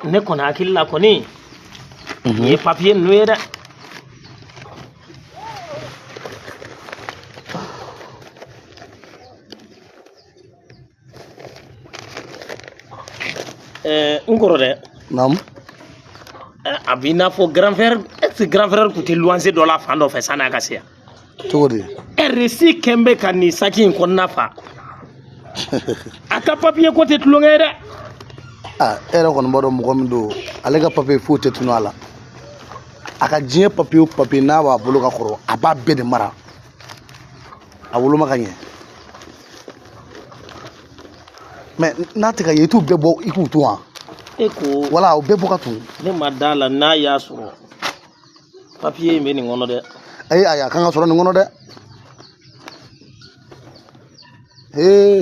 ne kɔni hakili la kɔni nin ye papier ninnu ye dɛ. N kɔrɔ dɛ. Naamu. A b'i n'a fɔ grand frère est-ce que grand frère tun tɛ luwanse dɔ la fan dɔ fɛ san'a ka se yan. Cogo di. RC kɛn bɛ ka nin saki in kɔnɔna fa. A ka papier ko tɛ tulonkɛ ye dɛ. E yɛrɛ kɔni b'a dɔn mɔgɔ min don ale ka papier foyi tɛ tunun a la. A ka diɲɛ papier o papier n'a b'a bolo ka kɔrɔ a b'a bɛɛ de mara. A woloma ka ɲɛ. Mais n'a tɛ ka ye i t'u bɛɛ bɔ i k'u to wa. E ko. Wala o bɛɛ bɔ ka to. Ne ma d'a la n'a y'a sɔrɔ papier in bɛ nin kɔnɔ dɛ. Ayi a kan ka sɔrɔ nin kɔnɔ dɛ.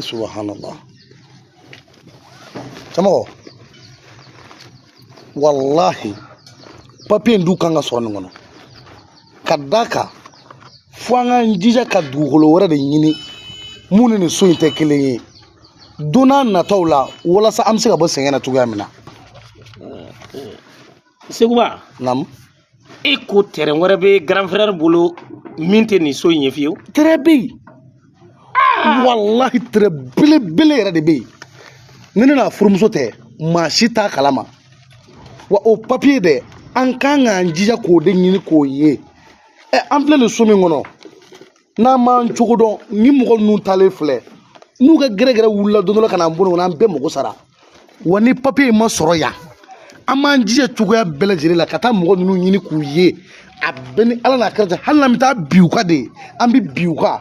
Subhanallah. Camɔgɔ. Wallahi papier in du kan ka sɔrɔ nin kɔnɔ. Ka d'a kan fo an k'an jija ka dugukolo wɛrɛ de ɲini mun ni nin so in tɛ kelen ye. Don n'a nataw la walasa an bɛ se ka bɔ sɛgɛn na cogoya min na. Seguba. Naamu. E ko terrain wɛrɛ bɛ grand frère bolo min tɛ nin so in ye fiyewu. Terrain bɛ yen. Wallahi terrain belebele yɛrɛ de bɛ yen. Ni ne n'a furumuso tɛ maa si t'a kalama. Wa o papier dɛ an kan k'an jija k'o de ɲini k'o ye. An filɛ nin so min kɔnɔ n'an m'an cogo dɔn ni mɔgɔ ninnu talen filɛ n'u ka gɛrɛgɛrɛ wulila don dɔ la ka n'an bolo kɔnɔ an bɛɛ mago sara. Wa ni papier in ma sɔrɔ yan an m'an jija cogoya bɛɛ lajɛlen la ka taa mɔgɔ ninnu ɲini k'u ye. A bɛɛ ni ala n'a kɛra cɛ hali n'an bɛ taa bin u kan de an bɛ bin u kan.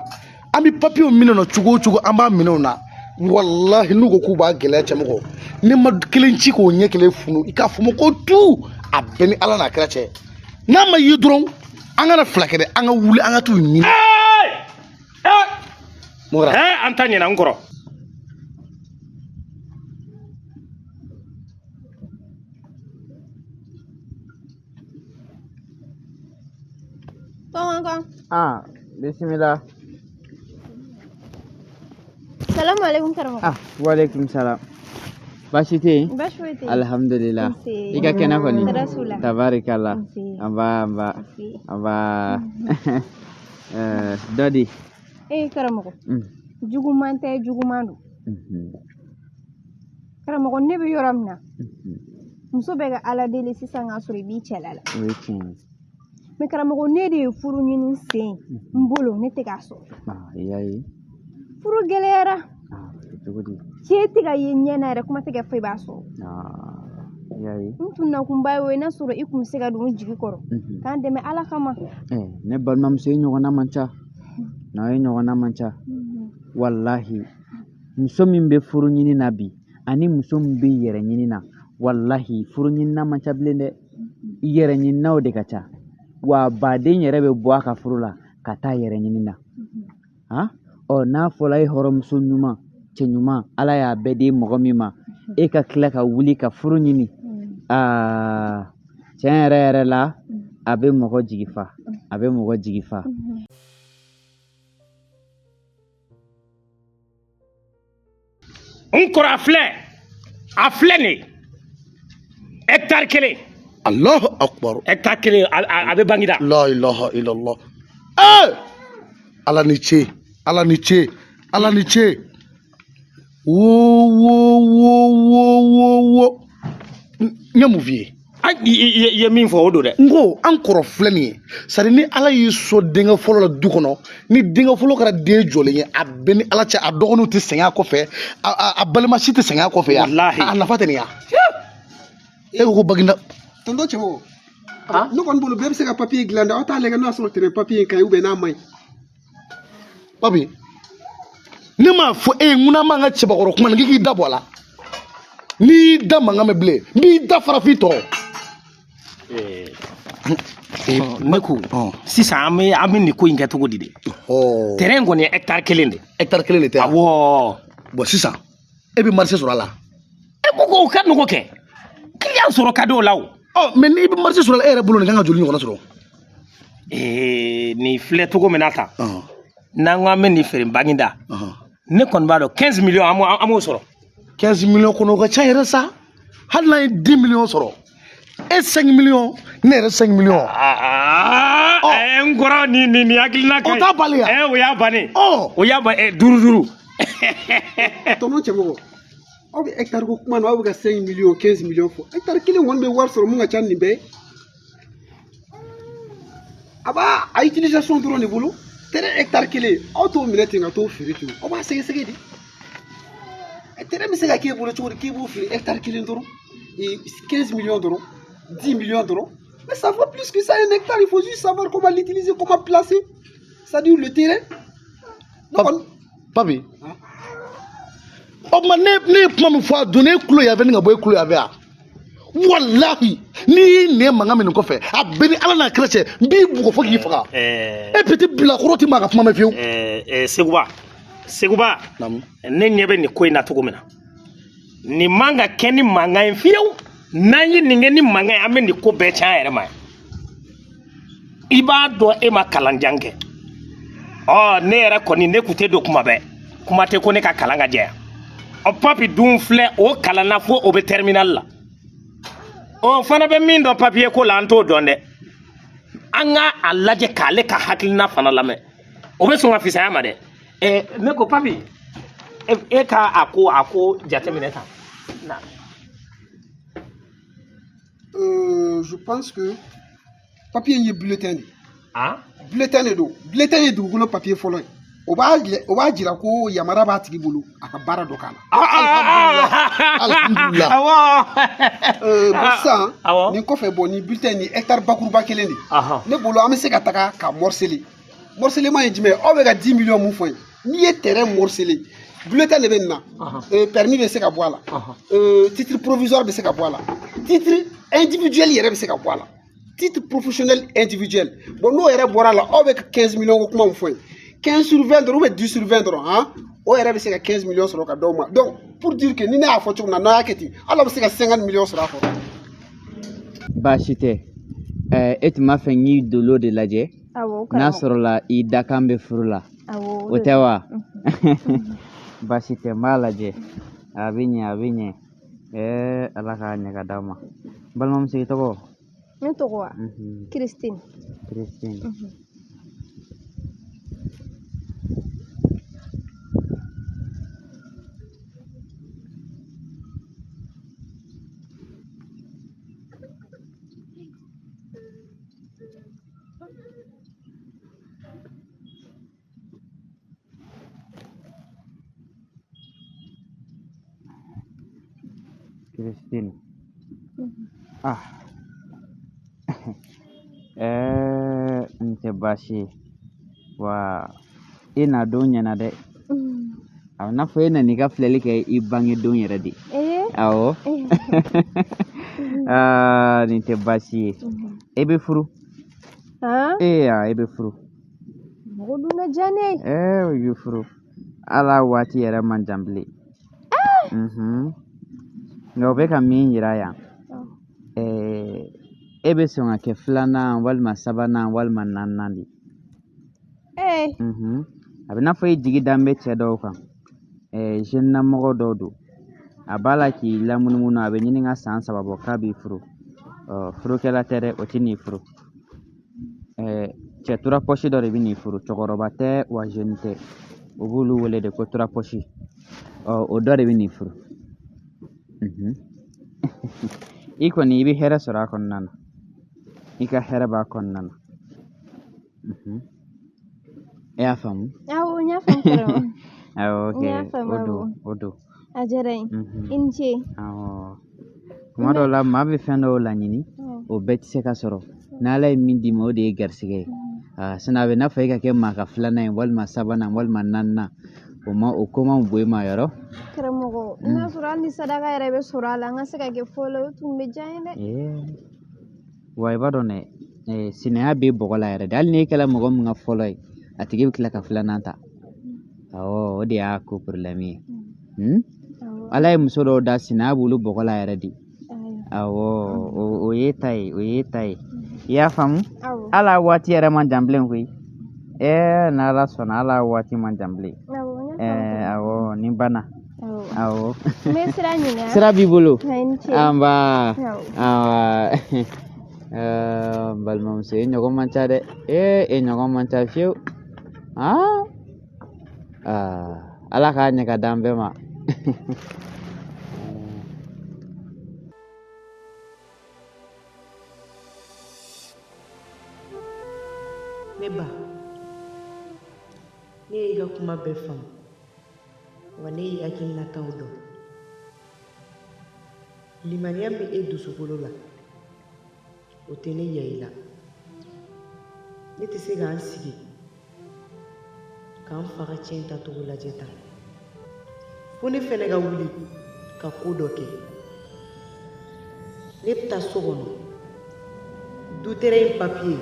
An bɛ papier minɛ na cogo o cogo an b'a minɛ u na. Wallahi n'u ko k'u b'a gɛlɛya cɛmɔgɔ ni ma kelen ci k'o ɲɛ kelen funu i k'a fɔ ma ko tu a bɛɛ ni ala n'a kɛra cɛ. N'a ma ye dɔrɔn an kana fila kɛ dɛ an ka wuli an ka t'u ɲini. An ta ɲinɛ n kɔrɔ. Bismillah. Salam alaikum karamɔgɔ. Walaikum salam. Baasi tɛ yen? Baasi foyi tɛ yen. Alhamdulillah. I ka kɛnɛ kɔni? Tarasu la. Tabarikala. An b'a. Dɔ di? Karamɔgɔ. Juguman tɛ juguman don. Karamɔgɔ ne bɛ yɔrɔ min na muso bɛ ka ala deli sisan k'a sɔrɔ i b'i cɛla la. O ye tiɲɛ ye. Mais karamɔgɔ ne de ye furu ɲini sen n bolo ne tɛ k'a sɔrɔ. I y'a ye. Furu gɛlɛyara. Cogo di? Cɛ tɛ ka ye ɲɛ na yɛrɛ kuma tɛ ka fɔ i b'a sɔrɔ. I y'a ye. N tun nakunba ye o ye n'a sɔrɔ i tun bɛ se ka don n jigi kɔrɔ k'an dɛmɛ ala kama. Ne balimamuso ye ɲɔgɔnna man ca. N'a ye ɲɔgɔnna man ca. Wallahi muso min bɛ furu ɲini na bi ani muso min bɛ yɛrɛ ɲini na wallahi furu ɲinina man ca bilen dɛ. Yɛrɛ ɲininaw de ka ca. Wa baden yɛrɛ bɛ bɔ a ka furu la ka taa yɛrɛ ɲini na. N'a fɔra e hɔrɔnmuso ɲuman cɛ ɲuman ala y'a bɛɛ di mɔgɔ min ma e ka tila ka wuli ka furu ɲini tiɲɛ yɛrɛ yɛrɛ la a bɛ mɔgɔ jigi fa a bɛ mɔgɔ jigi fa. N kɔrɔ a filɛ nin hectare kelen. Allahu akbar. Hectare kelen a bɛ Bangida. La ilaha illallah. Ala ni ce. Wo. Ɲɛ mun f'i ye? I ye min fɔ o don dɛ. N ko an kɔrɔ filɛ nin ye. C'est à dire ni ala y'i sɔn denkɛ fɔlɔ la du kɔnɔ ni denkɛ fɔlɔ kɛra den jɔlen ye a bɛɛ ni ala cɛ a dɔgɔninw tɛ sɛgɛn a kɔfɛ a balima si tɛ sɛgɛn a kɔfɛ yan. Walahi. A nafa tɛ nin ya. E ko Baginda. Tonton Cɛmɔgɔ. Ne kɔni bolo bɛɛ bɛ se ka papier dilan dɛ aw t'a lajɛ n'a sɔrɔ terrain papier in ka ɲi ou bien n'a man ɲi. Papi ne m'a fɔ e ye ŋuna m'an ka cɛbakɔrɔ kuma na k'i da bɔ a la n'i da mankan mɛn bilen n b'i da farafin tɔ. Ne ko sisan an bɛ nin ko in kɛ cogo di de. Terrain kɔni ye hectare kelen de. Hectare kelen de tɛ. Awɔ. Bon sisan e bɛ marché sɔrɔ a la. E ko k'o ka nɔgɔ kɛ client sɔrɔ ka di o la o. Mais n'i bɛ marché sɔrɔ a la e yɛrɛ bolo nin kan ka joli ɲɔgɔnna sɔrɔ. Nin filɛ cogo min na tan n'an ko an bɛ nin feere Bangida ne kɔni b'a dɔn 15 millions an b'o sɔrɔ. 15 millions kɔnɔ o ka ca yɛrɛ sa. hali n'a ye 10 millions sɔrɔ e 5 millions ne yɛrɛ 5 millions n kɔrɔ ni hakilina ka ɲi o t'a bali ya o y'a bannen o y'a ban 5 tɔnɔ cɛmɔgɔ aw bɛ hectare ko kuma na aw bɛ ka 5 millions 15 millions fɔ hectare kelen kɔni bɛ wari sɔrɔ mun ka ca nin bɛɛ a b'a a utilisation dɔrɔn de bolo terrain hectare kelen aw t'o minɛ ten ka t'o feere ten aw b'a sɛgɛsɛgɛ de terrain bɛ se ka k'e bolo cogo di k'e b'o feere hectare kelen dɔrɔn 15 millions dɔrɔn 10 millions dɔrɔn mais ça vaut plus que ça un hectare il faut juste savoir comment l'utiliser comment placer c'est-à-dire le terrain papi o tuma ne ye kuma min fɔ a don ne kulo yanfɛ ni ka bɔ e kulo yanfɛ wallahi n'i y'i nɛ mankan min nin kɔfɛ a bɛɛ ni ala n'a kira cɛ n b'i bugɔ fo k'i faga e peti bilakɔrɔ ti maa ka kuma mɛn fiyewu Seguba ne ɲɛ bɛ nin ko in na cogo min na nin man ka kɛ ni mankan ye fiyewu n'an ye nin kɛ ni mankan ye an bɛ nin ko bɛɛ tiɲɛ an yɛrɛ ma i b'a dɔn e ma kalanjan kɛ ne yɛrɛ kɔni ne tun tɛ don kuma bɛɛ kuma tɛ ko ne ka kalan ka jɛ papi dun filɛ o kalan na fo o bɛ terminal la fana bɛ min dɔn papiye ko la an t'o dɔn dɛ an ka a lajɛ k'ale ka hakilina fana lamɛn o bɛ sɔn ka fisaya ma dɛ ne ko papi e ka a ko jateminɛ tan je pense que papier ye bulletin de bulletin de don bulletin ye dugukolo papier fɔlɔ ye o b'a jira ko yamara b'a tigi bolo a ka baara dɔ k'a la alhamdulillah sisan nin kɔfɛ nin bulletin ni hectare bakuruba kelen de ne bolo an bɛ se ka taga ka morceler morcellement ye jumɛn aw bɛ ka 10 millions mun fɔ ye n'i ye terrain morceler bulletin de bɛ nin na permis bɛ se ka bɔ a la titre provisoire bɛ se ka bɔ a la titre individuel yɛrɛ bɛ se ka bɔ a la titre professionnel individuel n'o yɛrɛ bɔra a la aw bɛ ka 15 millions ko kuma mun fɔ ye 15 sur 20 dɔrɔn ou bien 10 sur 20 dɔrɔn o yɛrɛ bɛ se ka 15 millions sɔrɔ ka d'aw ma donc pour dire que ni ne y'a fɔ cogo min na n'aw y'a kɛ ten ala bɛ se ka 50 millions sɔrɔ a kɔrɔ baasi tɛ e tun b'a fɛ n y'i dolo de lajɛ n'a sɔrɔla i dakan bɛ furu la o tɛ wa baasi tɛ n b'a lajɛ a bɛ ɲɛ ala k'a ɲɛ ka d'aw ma balimamuso i tɔgɔ ne tɔgɔ wa Christine Christine n tɛ baasi ye wa e na don ɲɛna dɛ a n'a fɔ e nan'i ka filɛli kɛ i bange don yɛrɛ de awɔ nin tɛ baasi ye e bɛ furu e bɛ furu mɔgɔ dun ka diya ne i bɛ furu ala waati yɛrɛ man jan bilen nka o bɛ ka min yira yan e bɛ sɔn ka kɛ filanan walima sabanan walima naaninan de a bɛ n'a fɔ e jigi dan bɛ cɛ dɔw kan jeune namɔgɔ dɔw don a b'a la k'i lamunumunu a bɛ ɲini ka san 3 bɔ k'a b'i furu furukɛla tɛ dɛ o tɛ n'i furu cɛ tura pɔsi dɔ de bɛ n'i furu cɛkɔrɔba tɛ wa jeune tɛ u b'olu wele de ko tura pɔsi o dɔ de bɛ n'i furu i kɔni i bɛ hɛrɛ sɔrɔ a kɔnɔna na i ka hɛrɛ b'a kɔnɔna na e y'a faamu awɔ n y'a faamu awɔ o don a diyara n ye i ni ce awɔ tuma dɔw la maa bɛ fɛn dɔw laɲini o bɛɛ tɛ se ka sɔrɔ n'ala ye min d'i ma o de ye garisɛgɛ ye sinɔn a bɛ n'a fɔ e ka kɛ maa ka filanan ye walima sabanan walima naaninan o ko man bon e ma yɔrɔ karamɔgɔ n'a sɔrɔ hali ni sadaka yɛrɛ bɛ sɔrɔ a la an ka se ka kɛ fɔlɔ o tun bɛ diya n ye dɛ wa i b'a dɔn dɛ sinaya bɛ bɔgɔ la yɛrɛ de hali n'e kɛra mɔgɔ min ka fɔlɔ ye a tigi bɛ tila ka filanan ta o de y'a ko problème ye ala ye muso dɔw da sinaya b'olu bɔgɔ la yɛrɛ de awɔ o ye ta ye i y'a faamu ala waati yɛrɛ man jan bilen koyi n'ala sɔnna ala waati man jan bilen awɔ nin banna Awɔ. Me sira ɲininka. Sira b'i bolo. Awɔ. Balimamuso e ɲɔgɔn man ca dɛ. E ɲɔgɔn man ca fiyewu. Ala k'a ɲɛ ka d'an bɛɛ ma. Ne ba, ne y'i ka kuma bɛɛ faamu wa ne y'i hakilinataw dɔn. Limaniya min e dusukolo la o tɛ ne ɲɛ i la. Ne tɛ se k'an sigi k'an fa ka tiɲɛ tacogo lajɛ tan fo ne fɛnɛ ka wuli ka ko dɔ kɛ. Ne bɛ taa so kɔnɔ du terrain papier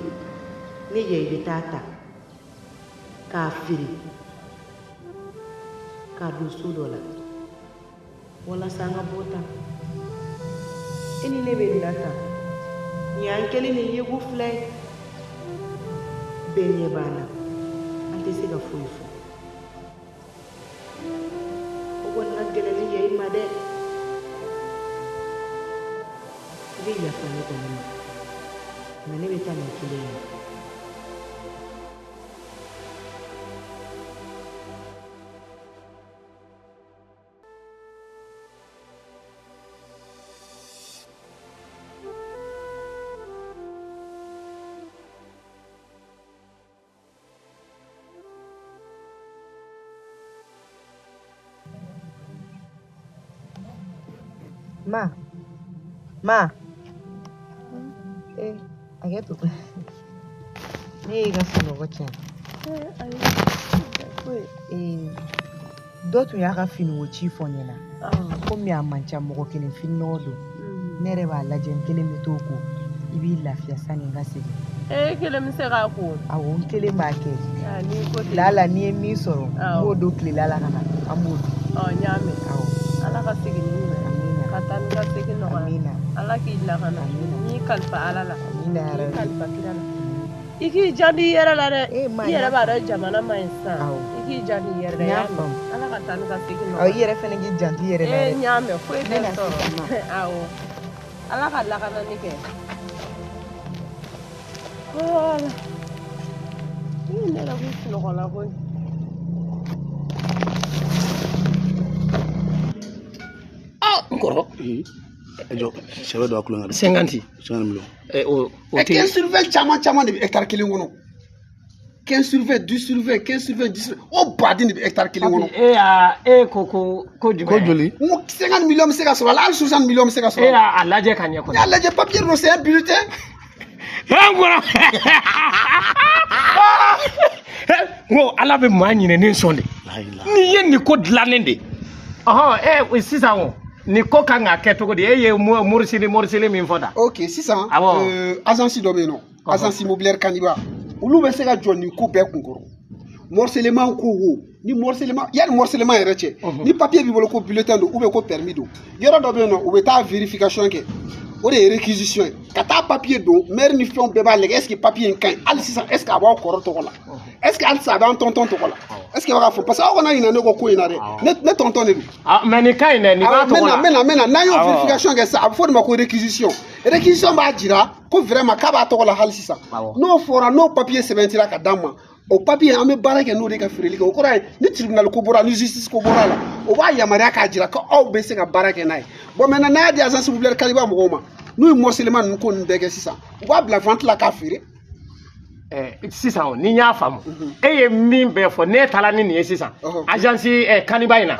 ne yɛ i bɛ taa ta k'a feere k'a don so dɔ la walasa an ka bɔ tan. E ni ne bɛ nin na tan nin y'an kelen ni yeko fila ye bɛɛ ɲɛ b'an na an tɛ se ka foyi fɔ. O kɔni ka gɛlɛn ni yɛ i ma dɛ. I bɛ yafa ne kɔni ma nka ne bɛ taa nin kelen ye. Ma, hakɛto ne y'i ka sunɔgɔ tiɲɛ. Dɔ tun y'a ka finiko ci fɔ n ɲɛna komi a man ca mɔgɔ kelen fininɔgɔ don ne yɛrɛ b'a lajɛ n kelen bɛ t'o ko i b'i lafiya sani n ka segin. Kelen bɛ se k'a ko. Awɔ n kelen b'a kɛ lala n'i ye min sɔrɔ n b'o don tilela la ka na an b'o dun. N y'a mɛn. Awɔ Ala ka segin ni ɲuman ye ka taa ni ka segin nɔgɔya. Ala k'i lakana n'i kalifa Ala la n'i kalifa kira la. I k'i jandi i yɛrɛ la dɛ. I yɛrɛ b'a dɔn jamana ma ɲi sisan. I k'i jandi i yɛrɛ la. N y'a faamu. Ala ka taa ni ka segin nɔgɔya. I yɛrɛ fɛnɛ k'i janto i yɛrɛ la dɛ. N y'a mɛn foyi tɛ sɔrɔ. Awɔ Ala ka lakanani kɛ. Voilà. Ne yɛrɛ bɛ sunɔgɔ la koyi. N kɔrɔ. Sɛbɛ dɔ a kulo 50 millions. O tɛ 15 sur 20 caman de bɛ hectare kelen kɔnɔ. 15 sur 20, 10 sur 20, 15 sur 20, 10 sur 20. O baden de bɛ hectare kelen kɔnɔ. E ko jumɛn? Ko joli? 50 millions bɛ se ka sɔrɔ a la, hali 60 millions bɛ se ka sɔrɔ. E y'a lajɛ ka ɲɛ kɔni. Y'a lajɛ papier dɔ c'est un bulletin. N ko Ala bɛ maa ɲinɛnen sɔn de. N'i ye nin ko dilannen de. Sisan o. Ni ko kan ka kɛ cogo di? E ye morisili min fɔ da. Ok sisan agence dɔ bɛ yen nɔ agence immobilière Kaniba olu bɛ se ka jɔ nin ko bɛɛ kun kɔrɔ. Morcellement ko wo ni morcellement yani morcellement yɛrɛ cɛ ni papier b'i bolo ko bulletin don ou bien ko permis don yɔrɔ dɔ bɛ yen nɔ u bɛ taa vérification kɛ o de ye réquisition ye ka taa papier don maire ni fɛnw bɛɛ b'a lajɛ est ce que papier in ka ɲi hali sisan est ce que a b'aw kɔrɔ tɔgɔ la est ce que hali sisan a b'an tonton tɔgɔ la est ce que a b'a fɔ parce que aw kana ɲinɛ ne ko ko in na dɛ ne tonton de don. Mais nin ka ɲi dɛ nin b'a tɔgɔ la. Maintenant n'an y'o vérification kɛ sisan a bɛ fɔ de ma ko réquisition b'a jira ko vraiment k'a b'a tɔgɔ la hali sisan n'o fɔra n'o papier sɛbɛntira ka d'an ma o papier an bɛ baara kɛ n'o de ka feereli kɛ o kɔrɔ ye ni tribunal ko bɔra ni justice ko bɔra la o b'a yamaruya k'a jira ko aw bɛ se ka baara kɛ n'a ye bon maintenant n'a y'a di agence immobilière Kaniba mɔgɔw ma n'u ye morcellement ninnu ko ninnu bɛɛ kɛ sisan u b'a bila vente la k'a feere. Sisan ni n y'a faamu e ye min bɛɛ fɔ ne taara ni nin ye sisan agence Kaniba in na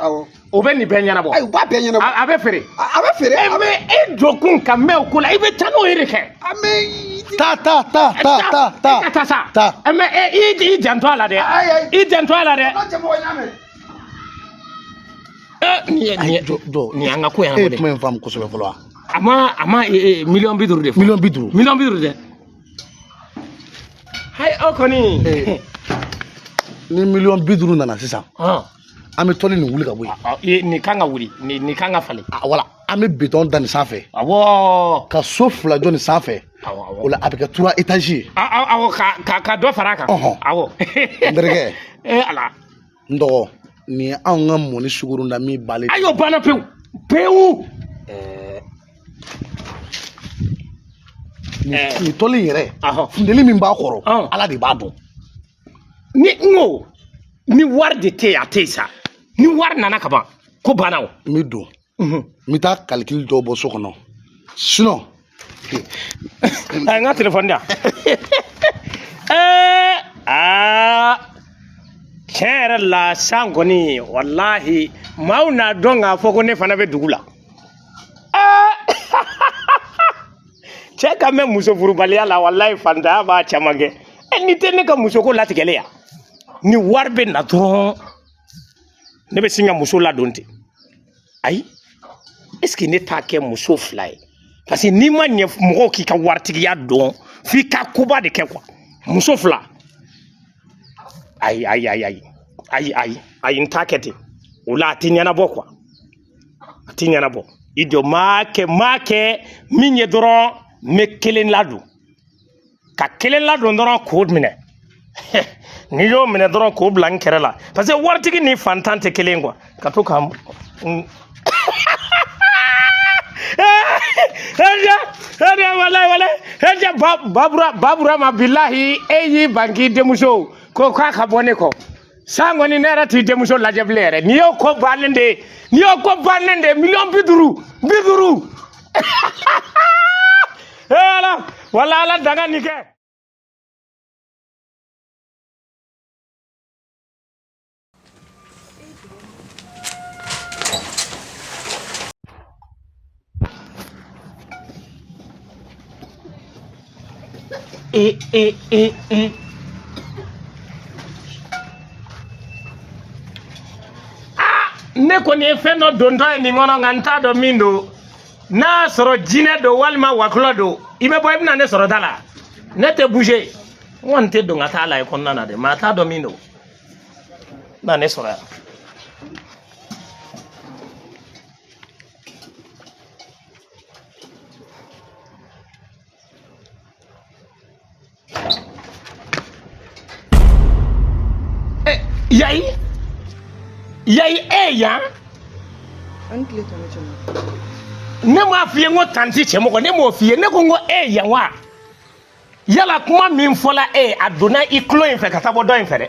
o bɛ nin bɛɛ ɲɛnabɔ. Ayi u b'a bɛɛ ɲɛnabɔ. A bɛ feere. A bɛ feere. Mais e jɔ kun ka mɛn o ko la i bɛ taa n'o ye de kɛ. Ta. Ka taa sa. Mais i janto a la dɛ. I janto a la dɛ. Nin y'an ka ko yan. E ye kuma in faamu kosɛbɛ fɔlɔ wa? A ma 50 millions de fɔ. Millions 50. Millions 50 dɛ. Hayi aw kɔni. Ni millions 50 nana sisan. An bɛ tɔli nin wuli ka bɔ yen. Nin kan ka wuli nin kan ka falen. Voilà an bɛ béton da nin sanfɛ. Awɔ. Ka so 2 jɔ nin sanfɛ. O la a bɛ kɛ 3 étages ye. Awɔ ka dɔ fara a kan. Awɔ. N terikɛ. Ala. N dɔgɔ ni an ka mɔni sugurunda min balen ayo bana pewu ni tɔli yɛrɛ funteni min b'a kɔrɔ ala de b'a dɔn ni wari de tɛ a tɛ sa ni wari nana ka ban ko banna o n bɛ don n bɛ taa calcul dɔw bɔ so kɔnɔ sinon n ka téléphone di yan tiɲɛ yɛrɛ la san kɔni walahi maaw n'a dɔn k'a fɔ ko ne fana bɛ dugu la cɛ ka mɛn muso furubaliya la walahi fantanya b'a caman kɛ ni tɛ ne ka musoko latigɛlen yan ni wari bɛ na dɔrɔn ne bɛ sin ka muso ladon ten ayi est-ce que ne t'a kɛ muso fila ye parce que n'i ma ɲɛ mɔgɔw k'i ka waritigiya dɔn f'i ka koba de kɛ quoi muso fila ayi n t'a kɛ ten o la a tɛ ɲɛnabɔ quoi a tɛ ɲɛnabɔ i jɔ m'a kɛ min ye dɔrɔn n bɛ kelen ladon ka kelen ladon dɔrɔn k'o minɛ n'i y'o minɛ dɔrɔn k'o bila n kɛrɛ la parce que waritigi ni fantan tɛ kelen quoi ka to ka babura ma bilahi e y'i ban k'i denmuso ko k'a ka bɔ ne kɔ san kɔni ne yɛrɛ t'i denmuso lajɛ bilen yɛrɛ n'i y'o ko bannen de miliyɔn 50 ala wala ala danga nin kɛ ne kɔni ye fɛn dɔ dontɔ ye nin kɔnɔ nka n t'a dɔn min don n'a sɔrɔ jinɛ don walima wakulɔ don i bɛ bɔ i bɛna ne sɔrɔ da la ne tɛ bouger n kɔni tɛ don ka taa la i kɔnɔna na dɛ mɛ a t'a dɔn min don na ne sɔrɔ yan yayi yan ne m'a f'i ye n ko tanti cɛmɔgɔ ne m'o f'i ye ne ko n ko yan wa yala kuma min fɔla a donna i tulo in fɛ ka taa bɔ dɔ in fɛ dɛ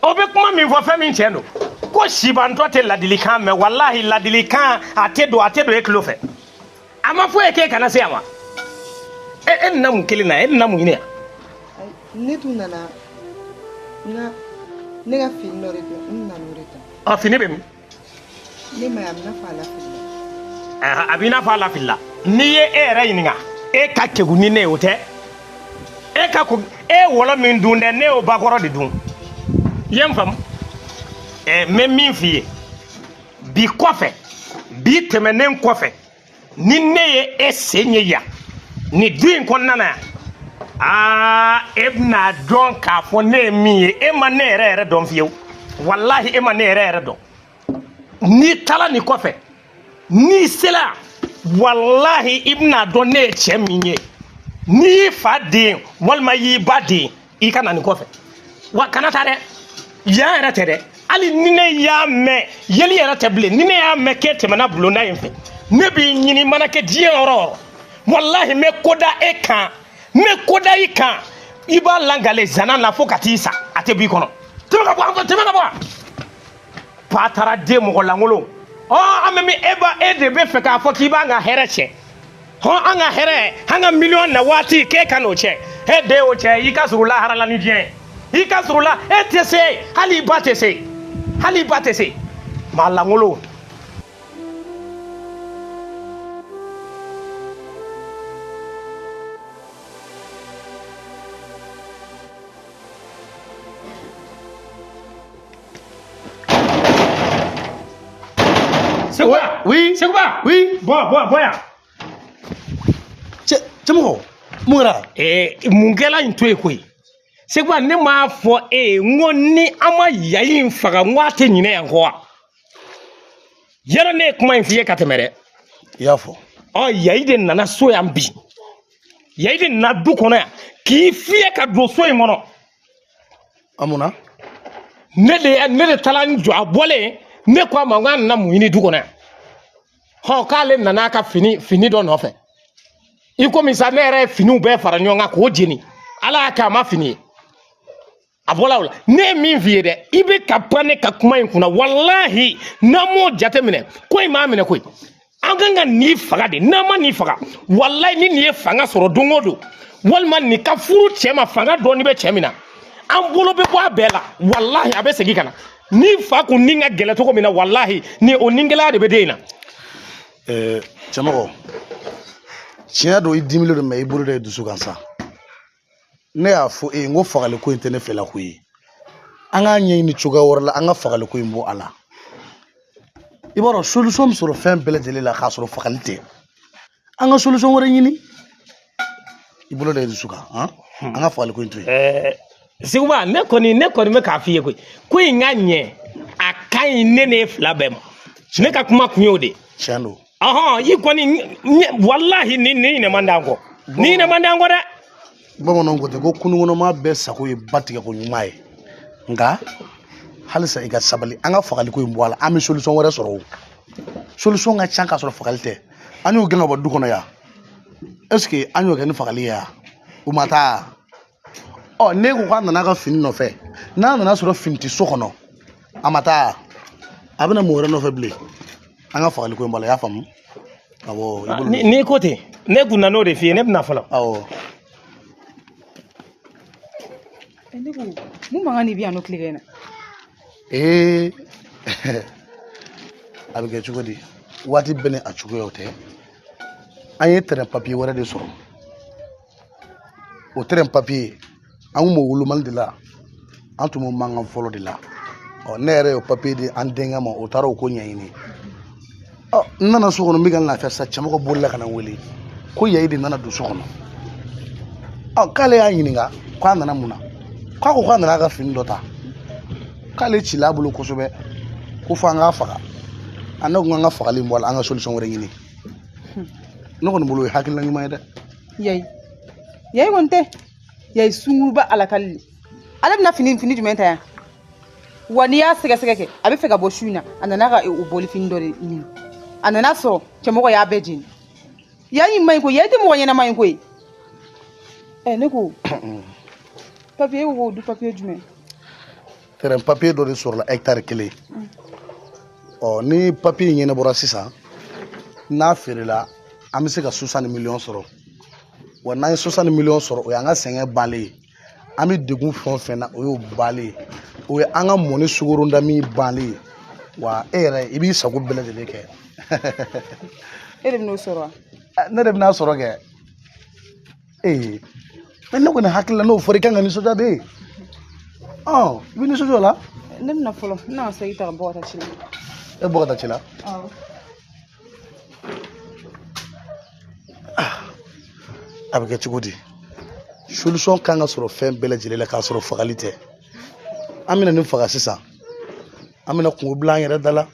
o bɛ kuma min fɔ fɛn min tiɲɛ don ko sibantɔ tɛ ladilikan mɛn walahi ladilikan a tɛ don e tulo fɛ a ma fɔ e k'e kana se yan wa e nana mun kelen na e nana mun ɲini yan ne tun nana ne ka fini dɔ de don n nana o de ta fini bɛ min ne ma ye a bɛ n'a fɔ a lafilila a b'i n'a fɔ a lafilila n'i ye e yɛrɛ ɲininka e ka kegu ni ne ye o tɛ e ka ko e wɔlɔ min dun dɛ ne y'o bakɔrɔ de dun i ye n faamu n bɛ min f'i ye bi tɛmɛnen kɔfɛ ni ne ye e sen ye yan ni du in kɔnɔna na yan e bɛna dɔn k'a fɔ ne ye min ye e ma ne yɛrɛ dɔn fiyewu walahi e ma ne yɛrɛ dɔn n'i taara nin kɔfɛ n'i sera walahi i bɛna dɔn ne ye cɛ min ye n'i y'i fa den walima i y'i ba den i ka na nin kɔfɛ wa kana taa dɛ yan yɛrɛ tɛ dɛ hali ni ne y'a mɛn yeli yɛrɛ tɛ bilen ni ne y'a mɛn k'e tɛmɛna bulonda in fɛ ne b'i ɲini mana kɛ diɲɛ yɔrɔ walahi n bɛ ko da e kan n bɛ ko da i kan i b'a langale zana la fo ka t'i sa a tɛ b'i kɔnɔ tɛmɛ ka bɔ pa taara den mɔgɔ lankolon an bɛ min e de bɛ fɛ k'a fɔ k'i b'an ka hɛrɛ tiɲɛ an ka hɛrɛ an ka miliyɔn na waati k'e ka n'o tiɲɛ e de y'o tiɲɛ i ka surun lahara la ni diɲɛ i ka surun la e tɛ se hali i ba tɛ se maa lankolon. Seguba. Oui. Bon ya. Cɛmɔgɔ mun kɛra. Mun kɛla in to yen koyi. Seguba ne m'a fɔ n ko ni an ma yayi in faga n ko a tɛ ɲinɛ yan kɔ wa. Yala ne ye kuma in f'i ye ka tɛmɛ dɛ. I y'a fɔ. Yayi de nana so yan bi. Yayi de nana du kɔnɔ yan k'i fiyɛ ka don so in kɔnɔ. A mun na. ne de talan jɔ a bɔlen ne ko a ma n k'a nana mun ɲini du kɔnɔ yan k'ale nana ka fini dɔ nɔfɛ i komi sa ne yɛrɛ ye finiw bɛɛ fara ɲɔgɔn kan k'o jeni ala y'a kɛ a ma fini ye a bɔla o la ne ye min f'i ye dɛ i bɛ ka pan ne ka kuma in kunna walahi n'an m'o jate minɛ ko in m'a minɛ koyi an kan ka nin faga de n'an ma nin faga walahi ni nin ye fanga sɔrɔ don o don walima nin ka furu cɛ ma fanga dɔɔni bɛ cɛ min na an bolo bɛ bɔ a bɛɛ la walahi a bɛ segin ka na ni fa kun ni ka gɛlɛ cogo min na walahi ni o ni gɛlɛya de bɛ den in na. Cɛmɔgɔ tiɲɛ don i dimilen don mɛ i bolo de ye dusu kan sa ne y'a fɔ e ye n ko fagali ko in tɛ ne fɛla ko ye an k'a ɲɛɲini cogoya wɛrɛ la an ka fagali ko in bɔ a la i b'a dɔn solution bɛ sɔrɔ fɛn bɛɛ lajɛlen la k'a sɔrɔ fagali tɛ an ka solution wɛrɛ ɲini i bolo de ye dusu kan an ka fagali ko in to yen. Seguba ne kɔni bɛ k'a f'i ye koyi ko in ka ɲɛ a ka ɲi ne n'e fila bɛɛ ma ne ka kuma kun y'o de ye. Tiɲɛ don. I kɔni walahi ni ɲinɛ man d'an kɔ ni ɲinɛ man d'an kɔ dɛ. Bamananw ko ten ko kunukɔnɔmaa bɛɛ sago ye ba tigɛ ko ɲuman ye nka halisa i ka sabali an ka fagali ko in bɔ a la an bɛ solution wɛrɛ sɔrɔ o solution ka ca k'a sɔrɔ fagali tɛ an y'o gɛn ka bɔ du kɔnɔ yan est ce que an y'o kɛ ni fagali ye yan o ma taa ne ko k'a nana ka fini nɔfɛ n'a nana sɔrɔ fini tɛ so kɔnɔ a ma taa a bɛna mɔgɔ wɛrɛ nɔfɛ bilen an ka fagali ko in bɔ a la i y'a faamu awɔ n'i ko ten ne kun na n'o de f'i ye ne bɛna fɔlɔ. awɔ. ne ko mun mankan de bɛ yan nɔ tile kɛ na. a bɛ kɛ cogo di waati bɛɛ ni a cogoyaw tɛ an ye terrain papier wɛrɛ de sɔrɔ o terrain papier an kun b'o wolomali de la an tun b'o mankan fɔlɔ de la ne yɛrɛ y'o papier di an denkɛ ma o taara o ko ɲɛɲini n nana so kɔnɔ n bɛ ka n lafiya sa cɛmɔgɔ bolila ka na n wele ko yayi de nana don so kɔnɔ k'ale y'a ɲininka k'a nana mun na k'a ko k'a nana a ka fini dɔ ta k'ale cila a bolo kosɛbɛ ko fo an k'a faga ne ko an ka fagali in bɔ a la an ka solution wɛrɛ ɲini ne kɔni bolo o ye hakilina ɲuman ye dɛ. yayi kɔni tɛ yayi sunguruba alakali ale bɛna fini jumɛn ta yan wa n'i y'a sɛgɛsɛgɛ kɛ a bɛ fɛ ka bɔ su in na a nana ka o bɔli fini dɔ de ɲini a nana sɔrɔ cɛmɔgɔ y'a bɛɛ jeni yayi ma ɲi koyi yayi tɛ mɔgɔ ɲɛnama ye koyi ne ko papiye ko du papiye jumɛn. terrain papier dɔ de sɔrɔla hectare 1 ni papier in ɲɛnabɔra sisan n'a feerela an bɛ se ka 60 millions sɔrɔ wa n'an ye 60 millions sɔrɔ o y'an ka sɛgɛn bannen ye an bɛ degun fɛn o fɛn na o y'o bannen ye o ye an ka mɔni sukoronda min bannen ye wa e yɛrɛ i b'i sago bɛɛ lajɛlen kɛ. e de bɛn'o sɔrɔ wa. ne de bɛna sɔrɔ kɛ ne kɔni hakili la n'o fɔra i kan ka nisɔndiya de i bɛ nisɔndiya o la. ne bɛna fɔlɔ n bɛna segin ta ka bɔ ka taa ci la. e bɔ ka taa ci la. awɔ. a bɛ kɛ cogo di solution kan ka sɔrɔ fɛn bɛɛ lajɛlen la k'a sɔrɔ fagali tɛ an bɛna nin faga sisan an bɛna kungo bila an yɛrɛ da la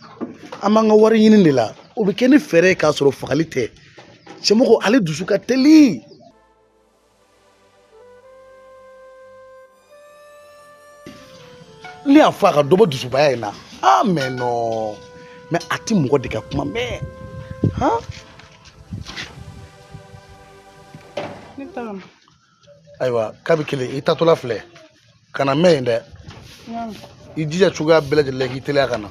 an b'an ka wari ɲini de la o bɛ kɛ ni fɛɛrɛ ye k'a sɔrɔ fagali tɛ cɛmɔgɔ ale dusu ka teli. ne y'a fɔ a ka dɔ bɔ dusubaya in na mais non mais a ti mɔgɔ de ka kuma mais ayiwa k'a bɛ kelen i tatɔla filɛ ka na mɛn yen dɛ i jija cogoya bɛɛ lajɛlen k'i teliya ka na.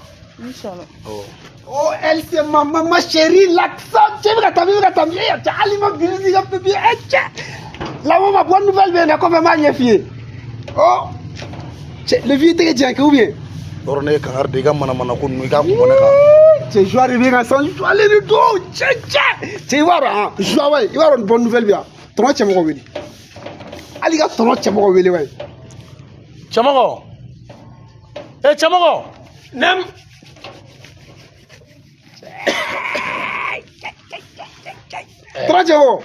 Oh, elle c'est ma chérie, l'accent, tu veux que tu aies ta alima bilisi ka pipi la maman bonne nouvelle bien d'accord ma fier. Oh, le vieux t'es déjà que ou bien. Dɔrɔn ne ye kankari de i ka manamana ko ninnu i k'a kun bɔ ne kan. C'est joie de bien ensemble, joie le dos, tu vois là, joie ouais, il va avoir une bonne nouvelle bien. Tɔnɔ cɛmɔgɔ wele. Ali ka tɔnɔ cɛmɔgɔ wele ouais. Cɛmɔgɔ. Cɛmɔgɔ. Nem. Tɔnɔ cɛmɔgɔ.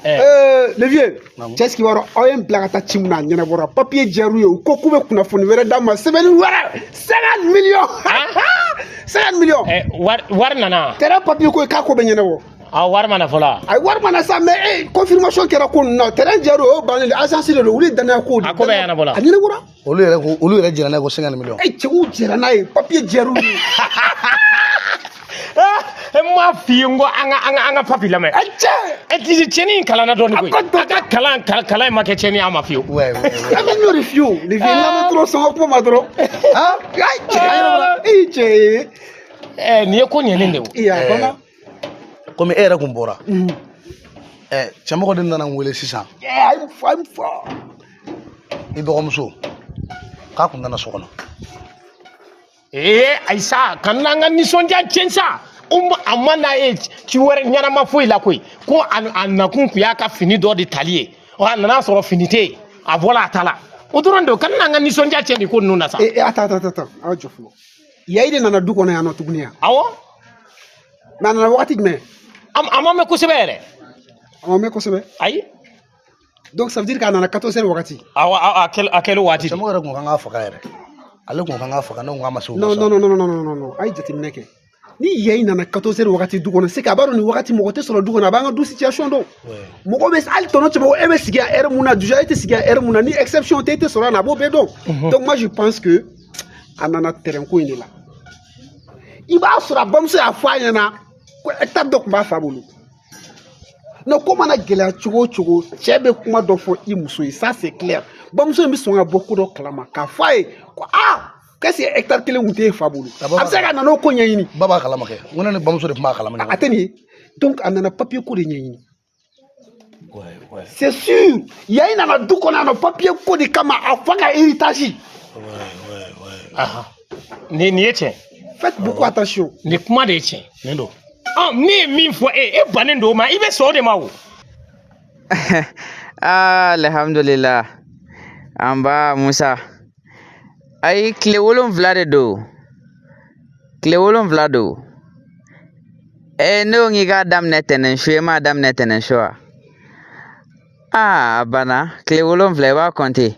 Le vieux, tu sais ce qu'il va y avoir? On a un blague à Timna, il y a un papier jarroué, ou quoi que tu aies fait, dama, 50 millions. 50 millions. War nana. T'as un papier quoi, kako ben y'en a. Ah, warmana fola. Ay warmana sa mais confirmation kera ko no terrain jaro banle agence de wuli dana ko. Akobe yana bola. Ani wura. Olu yɛrɛ jira n'a ko 50 millions. Cɛ u jira n'a ye papier jɛru ye. Ma fi ngo anga papi la me. Eti cheni kala na doni ko. Aka kala ma ke cheni ama fi. Ouais. Aka no review. Le vient là trop sans ko ma trop. Ah, cɛ. Ni ko ni ne. Iya bana. Comme e yɛrɛ kun bɔra. Cɛmɔgɔ de nana n wele sisan. I'm for. I dɔgɔmuso k'a kun nana so kɔnɔ. Aisa kananga nisɔndiya cɛnsa. Amana e ci wɛrɛ ɲanama foyi la koyi ko a nakun kun y'a ka fini dɔ de tali ye a nana sɔrɔ fini tɛ yen a bɔla a ta la o dɔrɔn de kana n'an ka nisɔndiya cɛ nin ko ninnu na sa. Attends aw jɔ fɔlɔ yayi de nana du kɔnɔ yan nɔ tuguni yan. Awɔ. Mais a nana wagati jumɛn. A ma mɛn kosɛbɛ yɛrɛ. A ma mɛn kosɛbɛ. Ayi. Donc ça veut dire k'a nana 14 heures wagati. Awɔ a kɛlen waati. Cɛmɔgɔ yɛrɛ kun kan k'a faga yɛrɛ ale kun kan k'a faga ne ko k'a ma se o ma. Non a ye jateminɛ kɛ. Ni yayi nana 14 heures wagati du kɔnɔ c'est que a b'a dɔn nin wagati mɔgɔ tɛ sɔrɔ du kɔnɔ a b'an ka du situation dɔn. Mɔgɔ bɛ hali tɔnɔ cɛmɔgɔ e bɛ sigi a heure mun na déjà e tɛ sigi a heure mun na ni exception tɛ e tɛ sɔrɔ a la a b'o bɛɛ dɔn. Donc moi je pense que a nana terrain ko in de la. I b'a sɔrɔ a bamuso y'a fɔ a ɲɛna ko hectare dɔ tun b'a fa bolo. Non ko mana gɛlɛya cogo o cogo cɛ bɛ kuma dɔ fɔ i muso ye ça c'est clair. Bamuso in bɛ sɔn ka bɔ ko dɔ kalama k'a fɔ a ye ko qu'est-ce que hectare kelen kun t'e fa bolo. A bɛ se ka na n'o ko ɲɛɲini. Ba b'a kalama kɛ n ko ne ni bamuso de tun b'a kalama. A tɛ nin ye donc a nana papier ko de ɲɛɲini. C'est sûr yayi nana du kɔnɔ yan nɔ papier ko de kama a fa ka héritage. Nin ye tiɲɛ. Faites beaucoup attention. Nin kuma de ye tiɲɛ. Nin don. Ne ye min fɔ e bannen don o ma i bɛ sɔn o de ma o. Alhamdulillah an ba Musa. Ayi tile 7 de don. Tile 7 don. Ne ko k'i k'a daminɛ tɛnɛn su e m'a daminɛ tɛnɛn su wa? A bana tile 7 i b'a compter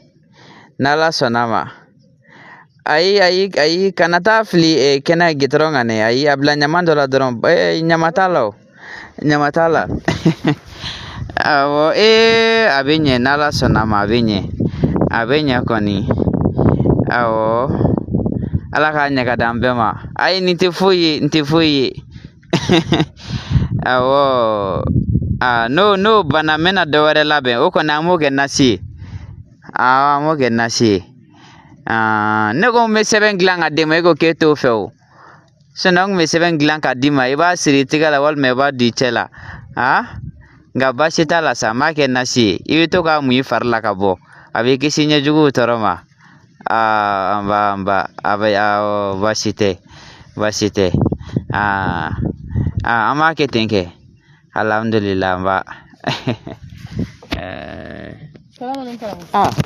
n'Ala sɔnna ma. Ayi kana taa fili kɛnɛ gitɔrɔn kan dɛ ayi a bila ɲama dɔ la dɔrɔn ɲama t'a la o ɲama t'a la. Awɔ a bɛ ɲɛ n'Ala sɔnna ma a bɛ ɲɛ kɔni. Awɔ Ala k'a ɲɛ ka d'an bɛɛ ma. Ayi nin tɛ foyi ye awɔ n'o bana n bɛna dɔ wɛrɛ labɛn o kɔni an b'o kɛ nasi ye. Awɔ an b'o kɛ nasi ye. Ne ko n bɛ sɛbɛn dilan ka d'e ma e ko k'e t'o fɛ o sinon n kun bɛ sɛbɛn dilan ka d'i ma i b'a siri i tɛgɛ la walima i b'a don i cɛ la nka baasi t'a la sa n b'a kɛ nasi ye i bɛ to k'a mun i fari la ka bɔ a b'i kisi ɲɛjuguw tɔɔrɔ ma. An ba baasi tɛ an b'a kɛ ten kɛ alhamdulillah an ba.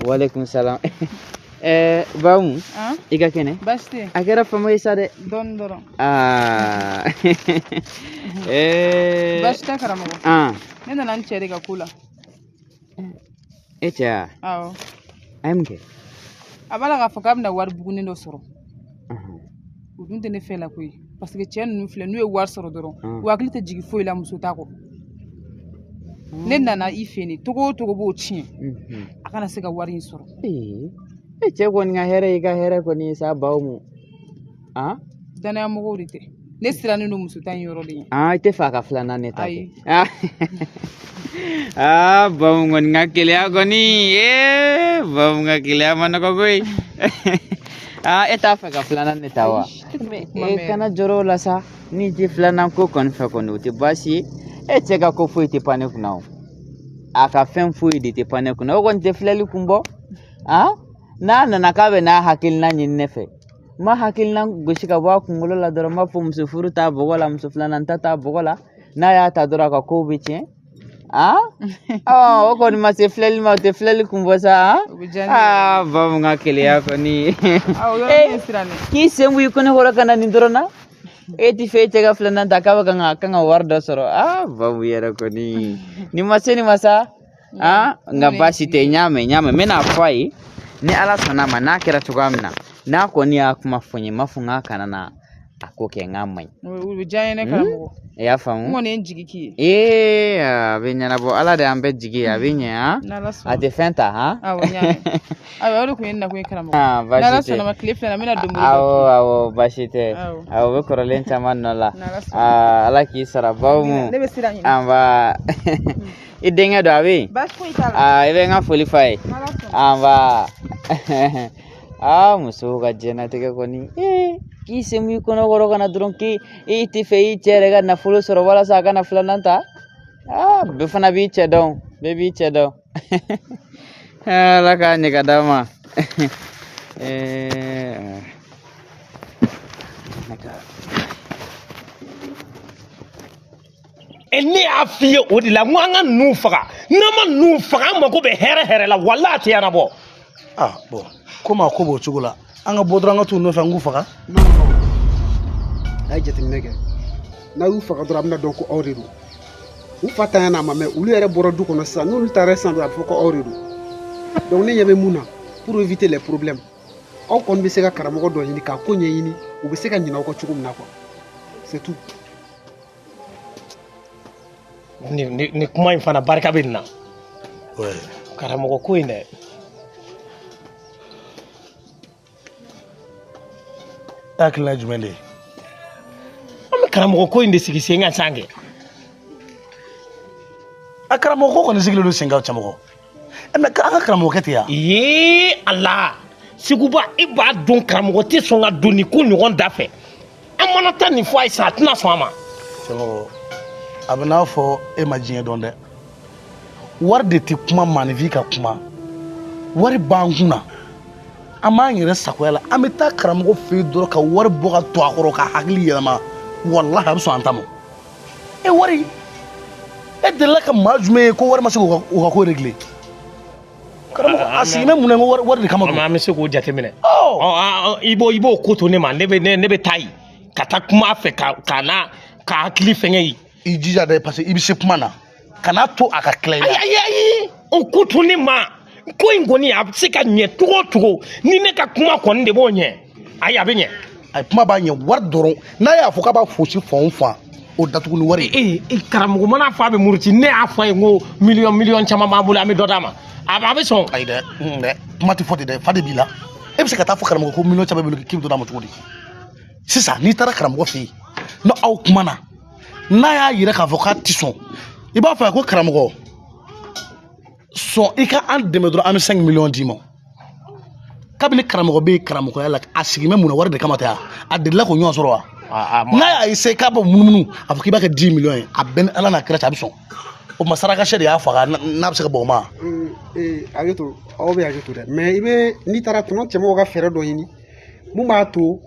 Walaikum salam. Bamu i ka kɛnɛ a kɛra fama ye sa dɛ. Dɔɔni dɔrɔn. Baasi tɛ karamɔgɔ. Ne nana n cɛ de ka ko la. E cɛ wa? Awɔ. A ye mun kɛ? A b'a la k'a fɔ k'a bɛna wari bugunin dɔ sɔrɔ. O dun tɛ ne fɛ la koyi parce que cɛ ninnu filɛ n'u ye wari sɔrɔ dɔrɔn u hakili tɛ jigin foyi la muso t'a kɔ. Ne nana i fɛ yen togo o togo b'o tiɲɛ a kana se ka wari in sɔrɔ. Cɛ kɔni ka hɛrɛ i ka hɛrɛ kɔni ye sa baw mu. Danaya mɔgɔw de tɛ ne sirannen don muso ta in yɔrɔ de ye. I tɛ fɛ a ka filanan ne ta kɛ. Baw kɔni ka keleya kɔni baw ka keleya ma nɔgɔ koyi. E t'a fɛ ka filanan ne ta wa? Kana jɔrɔ o la sa ni tɛ filanan ko kɔni fɛ kɔni o tɛ baasi ye e cɛ ka ko foyi tɛ pan ne kunna o a ka fɛn foyi de tɛ pan ne kunna o kɔni tɛ filɛli kun bɔ n'a nana k'a bɛ n'a hakilina ɲini ne fɛ n ma hakilina gosi ka bɔ a kunkolo la dɔrɔn n b'a fɔ muso furu t'a bɔgɔ la muso filanan ta t'a bɔgɔ la n'a y'a ta dɔrɔn a ka kow bɛ tiɲɛ o kɔni ma se filɛli ma o tɛ filɛli kun bɔ sa bamu ka keleya kɔni k'i sen b'i ko ne kɔrɔ ka na nin dɔrɔn na e tɛ fɛ e cɛ ka filanan ta k'a bɛ kan ka wari dɔ sɔrɔ bamu yɛrɛ kɔni nin ma se nin ma sa nka baasi tɛ n y'a mɛn n bɛna fɔ a ye ni Ala sɔnna a ma n'a kɛra cogoya min na n'a kɔni y'a kuma fɔ n ye n m'a fɔ n k'a kana na a ko kɛ n k'a man ɲi. O bɛ diya n ye ne karamɔgɔ. I y'a faamu? N kɔni ye n jigi k'i ye. A bɛ ɲɛnabɔ ala de y'an bɛɛ jigi ye a bɛ ɲɛ han. A tɛ fɛn ta han. Awɔ n y'a mɛn. Awɔ o de tun ye ne nakun ye karamɔgɔ. Baasi tɛ. N'ala sɔnna ma tile fila in na n bɛna donbolo kɛ. Awɔ baasi tɛ. Awɔ o bɛ kɔrɔlen caman nɔ la. Ala k'i sara baw mun. Ne bɛ sira ɲini. Anba i denkɛ don a bɛ yen. Baasi foyi t'a la. I bɛ n ka foli f'a ye. Anba musow ka diɲɛlatigɛ kɔni k'i semu i kɔnɔkɔrɔ kana dɔrɔn k'i tɛ fɛ i cɛ yɛrɛ ka nafolo sɔrɔ walasa a kana filanan ta bɛɛ fana b'i cɛ dɔn bɛɛ b'i cɛ dɔn ala k'a ɲɛ ka d'a ma ne y'a f'i ye o de la n ko an ka ninnu faga n'an ma ninnu faga an mako bɛ hɛrɛ la walahi a tɛ ɲɛnabɔ. Bon komi a ko b'o cogo la an ka bɔ dɔrɔn an ka t'u nɔfɛ an k'u faga. a ye jateminɛ kɛ n'a y'u faga dɔrɔn a bɛna dɔn ko aw de don u fa tanyana a ma mɛn olu yɛrɛ bɔra du kɔnɔ sisan n'olu taara sisan dɔrɔn a bɛ fɔ ko aw de don donc ne ɲɛ bɛ mun na pour éviter les problèmes aw kɔni bɛ se ka karamɔgɔ dɔ ɲini k'a ko ɲɛɲini u bɛ se ka ɲinɛ aw kɔ cogo min na quoi c'est tout. ni kuma in fana barika bɛ nin na karamɔgɔ ko in dɛ. hakilina jumɛn de ye. an bɛ karamɔgɔ ko in de sigi sen kan san kɛ. a karamɔgɔ ko kɔni sigilen don sen kan cɛmɔgɔ mɛ an ka karamɔgɔ kɛ ten yan. ala Seguba i b'a dɔn karamɔgɔ tɛ sɔn ka don nin ko ɲɔgɔn da fɛ an mana taa nin fɔ a ye sisan a tɛna sɔn a ma. cɛmɔgɔ a bɛ n'a fɔ e ma diɲɛ dɔn dɛ wari de tɛ kuma maanifin ka kuma wari b'an kunna an b'an yɛrɛ sagoya la an bɛ taa karamɔgɔ fɛ yen dɔrɔn ka wari bɔ ka to a kɔrɔ ka hakili yɛlɛma walahi a bɛ sɔn an ta ma wari e delila ka maa jumɛn ye ko wari ma se k'u ka ko réglé karamɔgɔ a sigin bɛ mun na ko wari de kama. an bɛ se k'o jateminɛ. i b'o ko to ne ma ne bɛ taa yen ka taa kuma a fɛ ka hakili fɛngɛ yen. i jija dɛ parce que i bɛ se kuma na kana to a ka tila i la. ayi o ko to ne ma ko in kɔni a bɛ se ka ɲɛ cogo o cogo ni ne ka kuma kɔni de b'o ɲɛ ayi a bɛ ɲɛ. a kuma b'a ɲɛ wari dɔrɔn n'a y'a fɔ k'a b'a fosi fan o fan o datugu ni wari ye. karamɔgɔ mana fɔ a bɛ muruti ne y'a fɔ a ye n ko miliyɔn caman b'an bolo an bɛ dɔ d'a ma a bɛ sɔn. ayi dɛ kuma tɛ fɔ ten dɛ fa de b'i la e bɛ se ka taa fɔ karamɔgɔ ko miliyɔn caman b'i bolo k'i bɛ dɔ d'a ma cogo di sisan n'i taara karamɔgɔ fɛ yen ni aw kumana n'a y'a yira k'a fɔ k'a tɛ sɔn i b'a fɔ a ko karamɔgɔ sɔn i ka an dɛmɛ dɔrɔn an bɛ 5 miliyɔn d'i ma kabini karamɔgɔ bɛ yen karamɔgɔya la a sigi bɛ mun na wari de kama tɛ yan a delila k'o ɲɔgɔn sɔrɔ wa n'a y'a essayé k'a bɛ munumunu a fɔ k'i b'a kɛ 10 miliyɔn ye a bɛɛ ni ala n'a kira cɛ a bɛ sɔn o tuma sarakasɛ de y'a faga n'a bɛ se ka bɔ o ma. hakɛto aw bɛ hakɛto dɛ mais n'i taara tɔnɔ cɛmɔgɔw ka fɛɛrɛ dɔ ɲini mun b'a to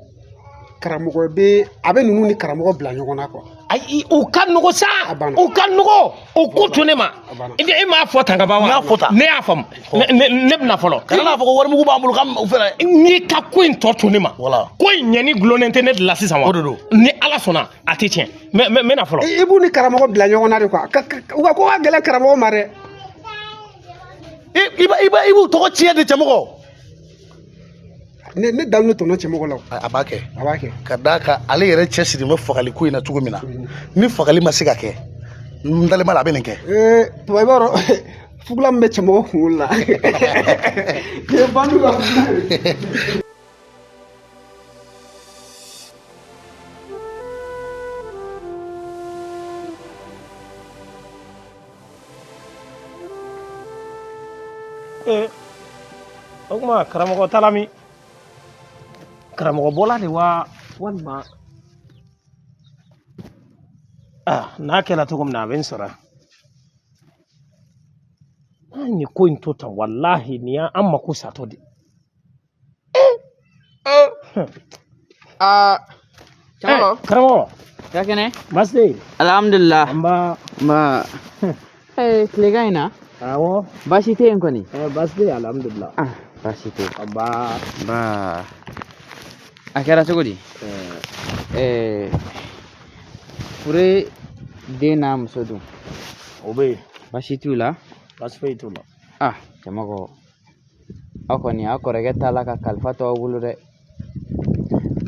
karamɔgɔ a bɛ ninnu ni karamɔgɔ bila ɲɔgɔn na quoi. ayi o ka nɔgɔ sa o ka nɔgɔ o ko to ne ma e m'a fɔ tan ka ban wa. n y'a fɔ tan ne y'a faamu ne bɛna fɔlɔ. kana n'a fɔ ko warimugu b'an bolo k'an fɛrɛ. n'i ka ko in tɔ to ne ma wala ko in ɲɛni gulonnen tɛ ne de la sisan wa. o de don ni ala sɔnna a tɛ tiɲɛ n bɛna fɔlɔ. i b'u ni karamɔgɔ bila ɲɔgɔn na de quoi u ka ko ka gɛlɛn karamɔgɔ ma dɛ. i b'u tɔgɔ tiɲɛ de cɛmɔgɔ. ne dalen don tɔnɔ cɛmɔgɔ la a b'a kɛ ka d'a kan ale yɛrɛ cɛsiri bɛ fagali ko in na cogo min na ni fagali ma se ka kɛ n dalen b'a la a bɛ nin kɛ. tubabu b'a dɔn fugula min bɛ cɛmɔgɔ kunkolo la nin ye bandu ka fugula ye. o tuma karamɔgɔ taara min karamɔgɔ bɔla de wa walima n'a kɛra cogo min na a bɛ n sɔrɔ nin ko in to tan walahi nin y'an mako satɔ de. karamɔgɔ ya kɛnɛ baasi tɛ yen. alhamdulilah n b'a tilegan in na awɔ baasi tɛ yen kɔni. baasi tɛ yen alhamdulilah. baasi tɛ yen. n b'a a kɛra cogo di. fure den n'a muso dun o bɛ yen baasi t'u la. baasi foyi t'u la. cɛmɔgɔ aw kɔni aw kɔrɔkɛ t'a la ka kalifa to aw bolo dɛ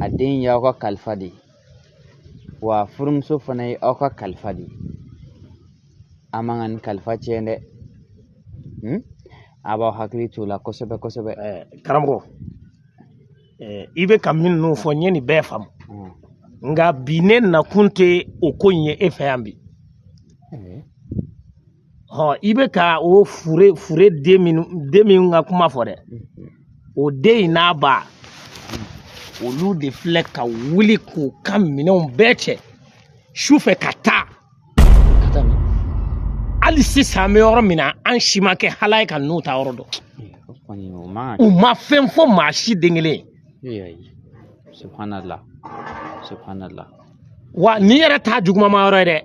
a den y'aw ka kalifa de ye wa furumuso fana ye aw ka kalifa de an man ka nin kalifa tiɲɛ dɛ a b'aw hakili t'o la kosɛbɛ kosɛbɛ. karamɔgɔ i bɛ ka min ninnu fɔ n ye nin bɛɛ faamu nka bi ne nakun tɛ o ko in ye e fɛ yan bi i bɛ ka o fure den min ka kuma fɔ dɛ o den in n'a ba olu de filɛ ka wuli k'u ka minɛnw bɛɛ cɛ su fɛ ka taa hali sisan an bɛ yɔrɔ min na an si ma kɛ hala ye ka n'u ta yɔrɔ dɔn u ma fɛn fɔ maa si den kelen subhanallah wa ni yɛrɛ t'a jugumama yɔrɔ ye dɛ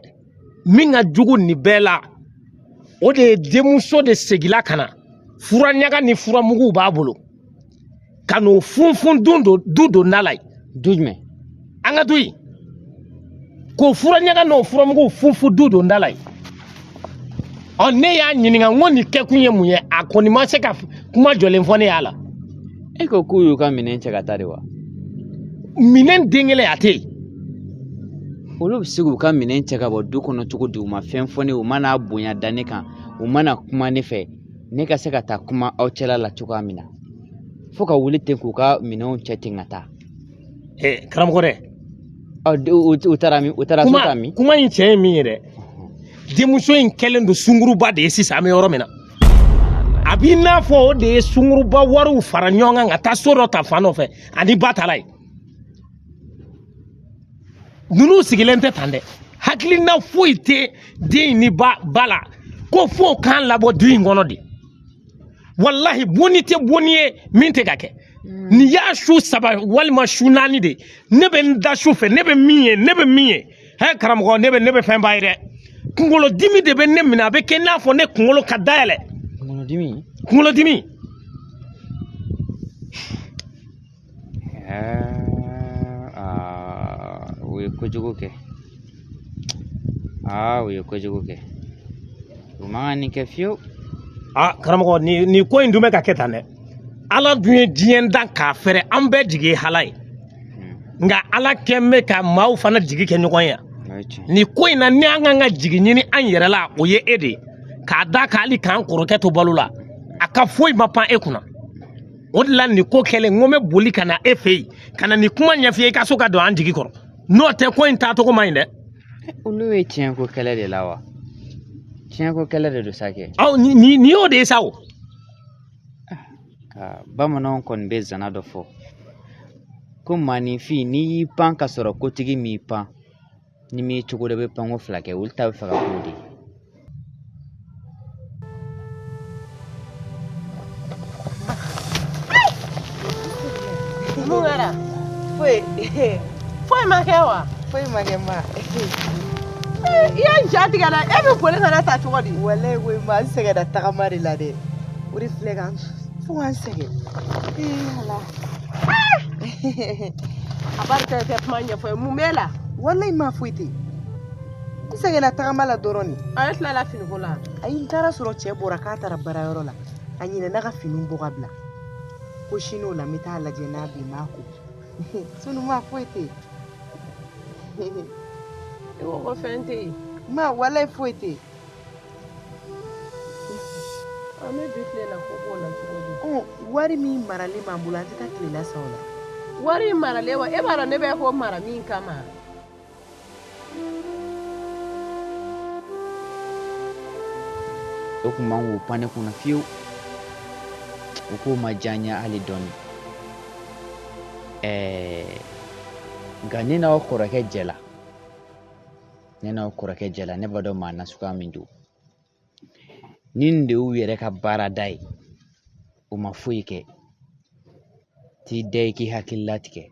min ka jugu nin bɛɛ la o de ye denmuso de segila ka na fura ɲaga ni furamuguw b'a bolo ka n'o funfun du donda la du jumɛn an ka du yen k'o fura ɲaga n'o furamuguw funfun du donda la ne y'a ɲininka n ko nin kɛkun ye mun ye a kɔni ma se ka kuma jɔlen fɔ ne y'a la e ko k'u y'u ka minɛn cɛ ka taa de wa minɛn den kelen a tɛ yen olu bɛ se k'u ka minɛn cɛ ka bɔ du kɔnɔ cogo di u ma fɛn fɔ ne u mana bonya da ne kan u mana kuma ne fɛ ne ka se ka taa kuma aw cɛla la cogoya min na fo ka wuli ten k'u ka minɛnw cɛ ten ka taa karamɔgɔ dɛ u taara so ta min kuma in cɛ ye min ye dɛ denmuso in kɛlen don sunguruba de ye sisan an bɛ yɔrɔ min na a b'i n'a fɔ o de ye sunguruba wariw fara ɲɔgɔn kan ka taa so dɔ ta fan dɔ fɛ ani ba ta la ye ninnu sigilen tɛ tan dɛ hakilina foyi tɛ den ni ba la ko fo k'an labɔ du in kɔnɔ de walahi bonni tɛ bonni ye min tɛ ka kɛ nin y'a su saba walima su naani de ne bɛ n da su fɛ ne bɛ min ye karamɔgɔ ne bɛ fɛn ba ye dɛ kunkolodimi de bɛ ne minɛ a bɛ kɛ n'a fɔ ne kunkolo ka dayɛlɛ kunkolodimi o ye kojugu kɛ o man kan nin kɛ fiyewu karamɔgɔ nin ko in dun bɛ ka kɛ tan dɛ ala dun ye diɲɛ dan k'a fɛrɛ an bɛɛ jigi ye hala ye nka ala kɛn bɛ ka maaw fana jigi kɛ ɲɔgɔn ye nin ko in na ni an kan ka jigi ɲini an yɛrɛ la o ye e de ye k'a da k'ali k'an kɔrɔkɛ to balo la a ka foyi ma pan e kunna o de la nin ko kɛlen n ko n bɛ boli ka na e fɛ yen ka na nin kuma ɲɛf'i ye i ka so ka don an jigi kɔrɔ n'o tɛ ko in taacogo man ɲi dɛ olu ye tiɲɛko kɛlɛ de la wa tiɲɛko kɛlɛ de don sa kɛ nin y'o de ye sa o bamananw kɔni bɛ zana dɔ fɔ ko maaninfin n'i y'i pan ka sɔrɔ kotigi m'i pan ni m'i cogo dɔ bɛ panko fila kɛ olu ta bɛ fɛ ka k'o de mun kɛra foyi ma kɛ wa foyi ma kɛ ma i ye n ja tigɛ dɛ e bɛ boli ka ne ta cogo di walayi koyi ma n sɛgɛnna tagama de la dɛ o de filɛ kan fo ka n sɛgɛn ala a b'a tɛ kuma ɲɛfɔ ye mun b'e la walayi ma foyi tɛ n sɛgɛnna tagama la dɔrɔn de a ye tilala finiko la ayi n taara sɔrɔ cɛ bɔra k'a taara baarayɔrɔ la a ɲinɛna ka finiw bɔ ka bila ko sini o la n bɛ taa lajɛ n'a bɛ n'a ko sunu ma foyi tɛ yen e ko fɛn tɛ yen ma walayi foyi tɛ yen an bɛ bi tile la ko b'o la cogo di wari min maralen b'an bolo an tɛ taa tilela san o la wari in maralen wa e b'a dɔn ne bɛ ko mara min kama o tun man k'o pan ne kunna fiyewu o k'o ma diya n ye hali dɔɔni nka ne n'aw kɔrɔkɛ jɛla ne b'a dɔn maa nasuguya min don nin de y'u yɛrɛ ka baarada ye o ma foyi kɛ t'i da i k'i hakili latigɛ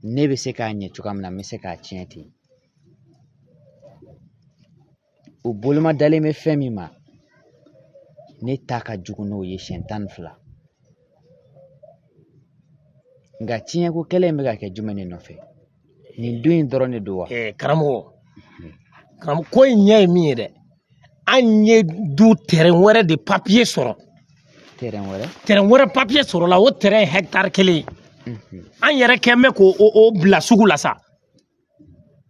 ne bɛ se k'a ɲɛ cogoya min na n bɛ se k'a tiɲɛ ten o boloma dalen bɛ fɛn min ma ne ta ka jugu n'o ye siɲɛ 12 nka tiɲɛko kɛlɛ in bɛ ka kɛ jumɛn de nɔfɛ nin don in dɔrɔn de don wa karamɔgɔ ko in ɲɛ ye min ye dɛ an ye du terrain wɛrɛ de papier sɔrɔ terrain wɛrɛ papier sɔrɔ la o terrain hectare 1 an yɛrɛ kɛn bɛ k'o bila sugu la sa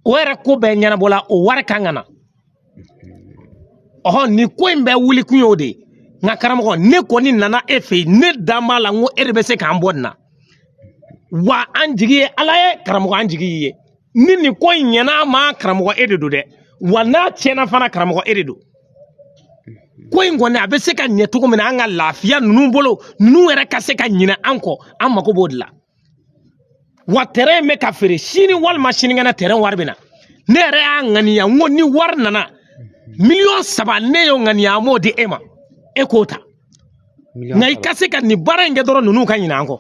o yɛrɛ ko bɛɛ ɲɛnabɔla o wari kan ka na ni ko in bɛɛ wuli kun y'o de ye nka karamɔgɔ ne kɔni nana e fɛ yen ne dan b'a la n ko e de bɛ se k'an bɔ nin na wa an jigi ye ala ye karamɔgɔ an jigi ye ni nin ko in ɲɛna ma karamɔgɔ e de don dɛ wa n'a tiɲɛna fana karamɔgɔ e de don ko in kɔni a bɛ se ka ɲɛ cogo min na an ka lafiya ninnu bolo ninnu yɛrɛ ka se ka ɲinɛ an kɔ an mako b'o de la wa terrain bɛ ka feere sini walima sinikɛnɛ terrain wari bɛ na ne yɛrɛ y'a ŋaniya n ko ni wari nana 3 millions ne y'o ŋaniya an m'o di e ma e k'o ta nka i ka se ka nin baara in kɛ dɔrɔn ninnu ka ɲinɛ an kɔ